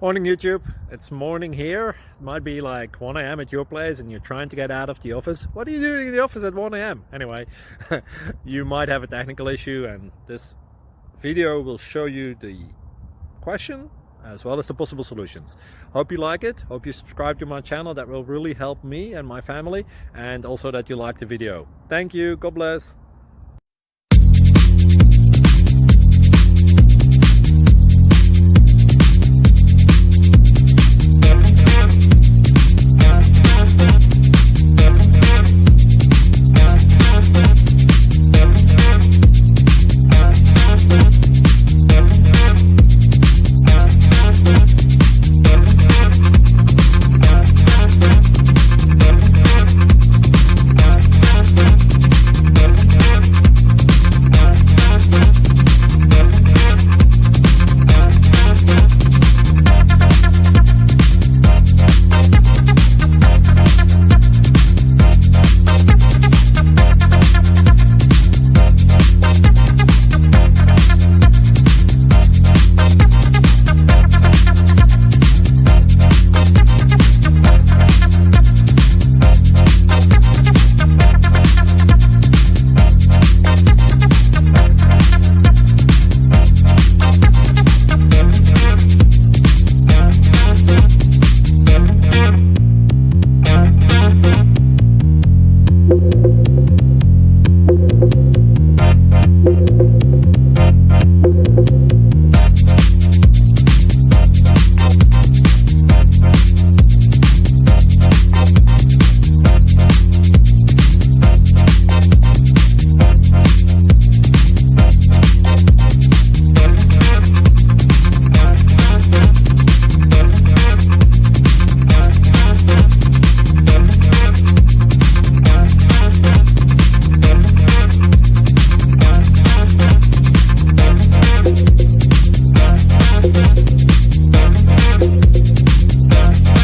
Morning YouTube, it's morning here. It might be like 1 a.m. at your place and you're trying to get out of the office. What are you doing in the office at 1 a.m? Anyway, you might have a technical issue and this video will show you the question as well as the possible solutions. Hope you like it, hope you subscribe to my channel. That will really help me and my family, and also that you like the video. Thank you, God bless.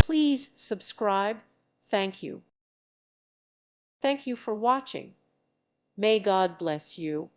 Please subscribe. Thank you. Thank you for watching. May God bless you.